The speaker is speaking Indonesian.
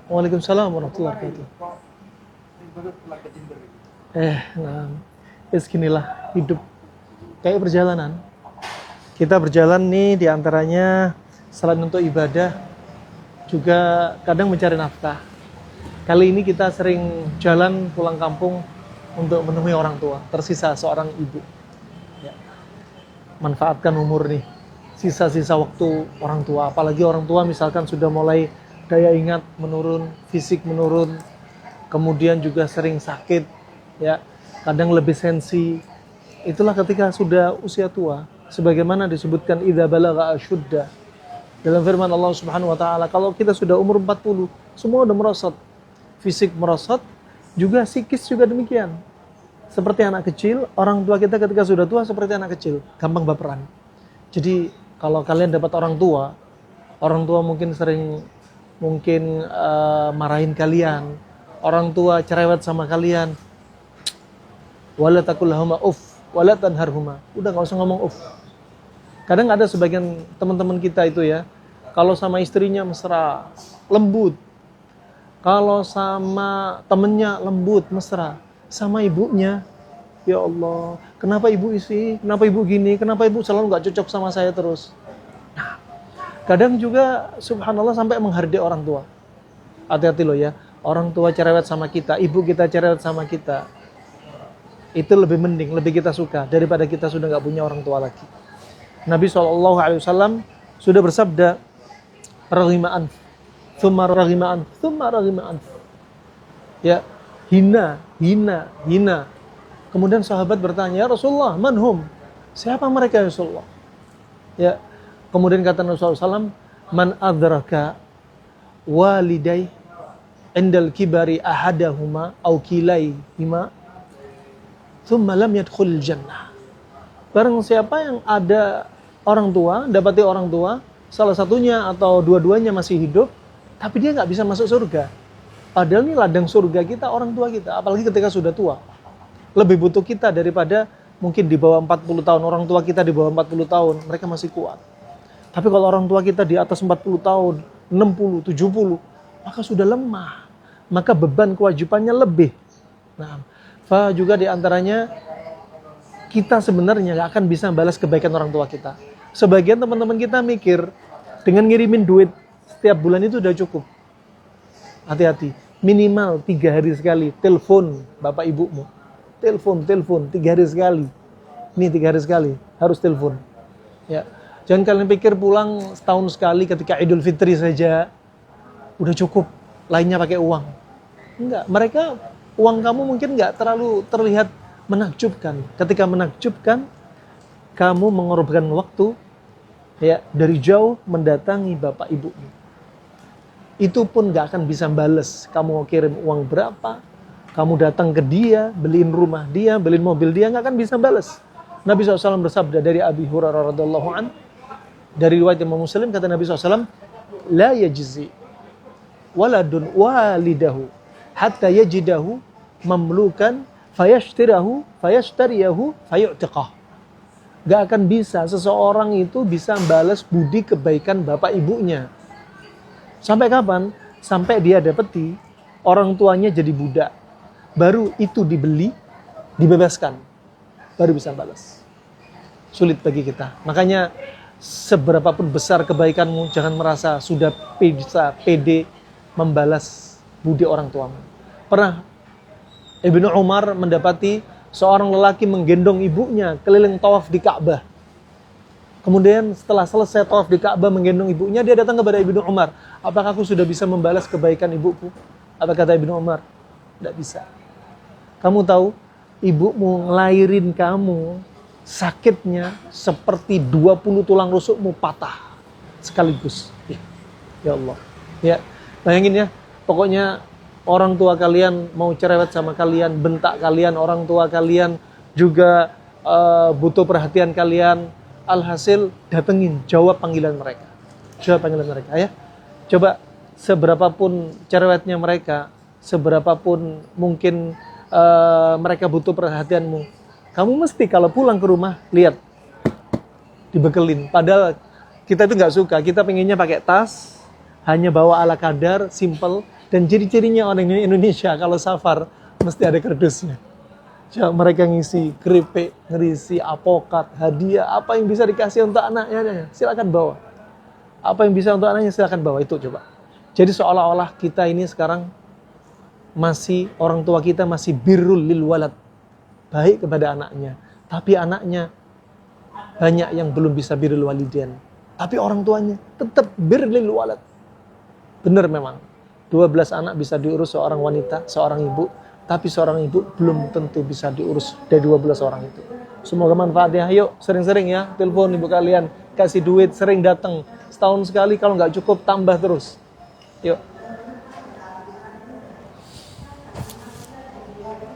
Waalaikumsalam warahmatullahi wabarakatuh. Nah, beginilah hidup kayak perjalanan. Kita berjalan nih diantaranya selain untuk ibadah, juga kadang mencari nafkah. Kali ini kita sering jalan pulang kampung untuk menemui orang tua. Tersisa seorang ibu. Ya. Manfaatkan umur nih, sisa-sisa waktu orang tua. Apalagi orang tua misalkan sudah mulai daya ingat menurun, fisik menurun, kemudian juga sering sakit, ya, kadang lebih sensi. Itulah ketika sudah usia tua, sebagaimana disebutkan idza balagha asyudda dalam firman Allah Subhanahu wa taala, kalau kita sudah umur 40, semua udah merosot. Fisik merosot, juga psikis juga demikian. Seperti anak kecil, orang tua kita ketika sudah tua seperti anak kecil, gampang baperan. Jadi kalau kalian dapat orang tua mungkin sering marahin kalian, orang tua cerewet sama kalian, wala taqul lahuma uff wala tanharhuma, udah nggak usah ngomong uff. Kadang ada sebagian teman-teman kita itu ya, kalau sama istrinya mesra, lembut, kalau sama temennya lembut, mesra, sama ibunya, ya Allah, kenapa ibu isi, kenapa ibu gini, kenapa ibu selalu nggak cocok sama saya terus. Kadang juga subhanallah sampai menghargai orang tua. Hati-hati loh ya, orang tua cerewet sama kita, ibu kita cerewet sama kita, itu lebih mending, lebih kita suka daripada kita sudah nggak punya orang tua lagi. Nabi SAW sudah bersabda, raghima anf, thumma raghima anf, thumma raghima anf. Ya, hina. Kemudian sahabat bertanya, ya Rasulullah, manhum? Siapa mereka ya Rasulullah? Ya, kemudian kata Rasulullah SAW, man adraka walidai indal kibari ahadahuma au kilaihima thumma lam yadkhul jannah. Barang siapa yang ada orang tua, dapati orang tua, salah satunya atau dua-duanya masih hidup, tapi dia nggak bisa masuk surga. Padahal ini ladang surga kita, orang tua kita, apalagi ketika sudah tua. Lebih butuh kita daripada mungkin di bawah 40 tahun, orang tua kita di bawah 40 tahun, mereka masih kuat. Tapi kalau orang tua kita di atas 40 tahun, 60, 70, maka sudah lemah. Maka beban kewajibannya lebih. Nah, juga diantaranya, kita sebenarnya gak akan bisa balas kebaikan orang tua kita. Sebagian teman-teman kita mikir, dengan ngirimin duit setiap bulan itu udah cukup. Hati-hati, minimal 3 hari sekali, telepon bapak ibumu. Telepon, 3 hari sekali. Ini 3 hari sekali, harus telepon. Ya. Jangan kalian pikir pulang setahun sekali ketika Idul Fitri saja udah cukup, lainnya pakai uang. Enggak, mereka uang kamu mungkin enggak terlalu terlihat menakjubkan. Ketika menakjubkan, kamu mengorbankan waktu ya dari jauh mendatangi bapak ibumu. Itu pun enggak akan bisa bales. Kamu mau kirim uang berapa, kamu datang ke dia, beliin rumah dia, beliin mobil dia, enggak akan bisa bales. Nabi SAW bersabda dari Abi Hurairah radhiyallahu anhu, dari riwayat Imam Muslim, kata Nabi SAW, la yajzi waladun walidahu hatta yajidahu mamlukan fayashtariyahu fayu'tiqah. Gak akan bisa seseorang itu bisa balas budi kebaikan bapak ibunya. Sampai kapan? Sampai dia dapeti orang tuanya jadi budak. Baru itu dibeli, dibebaskan. Baru bisa balas. Sulit bagi kita. Makanya seberapapun besar kebaikanmu, jangan merasa sudah bisa pede membalas budi orang tuamu. Pernah Ibnu Umar mendapati seorang lelaki menggendong ibunya keliling tawaf di Ka'bah. Kemudian setelah selesai tawaf di Ka'bah menggendong ibunya, dia datang kepada Ibnu Umar. Apakah aku sudah bisa membalas kebaikan ibuku? Apa kata Ibnu Umar? Tidak bisa. Kamu tahu, ibumu ngelahirin kamu, sakitnya seperti 20 tulang rusukmu patah sekaligus. Ya Allah. Ya, bayangin ya, pokoknya orang tua kalian mau cerewet sama kalian, bentak kalian, orang tua kalian juga butuh perhatian kalian. Alhasil datengin, jawab panggilan mereka. Jawab panggilan mereka ya. Coba seberapapun cerewetnya mereka, seberapapun mungkin mereka butuh perhatianmu, kamu mesti kalau pulang ke rumah lihat dibekelin. Padahal kita itu nggak suka, kita pengennya pakai tas, hanya bawa ala kadar, simple, dan ciri-cirinya orang Indonesia kalau safar mesti ada kardusnya. Mereka ngisi keripik, ngisi apokat, hadiah, apa yang bisa dikasih untuk anaknya, silakan bawa. Apa yang bisa untuk anaknya silakan bawa, itu coba. Jadi seolah-olah kita ini sekarang masih, orang tua kita masih birrul lil walad, baik kepada anaknya, tapi anaknya banyak yang belum bisa birrul walidain, tapi orang tuanya tetap birrul lil walad. Benar memang, 12 anak bisa diurus seorang wanita, seorang ibu, tapi seorang ibu belum tentu bisa diurus dari 12 orang itu. Semoga manfaatnya. Yuk sering-sering ya, telepon ibu kalian, kasih duit, sering datang. Setahun sekali, kalau nggak cukup tambah terus. Yuk.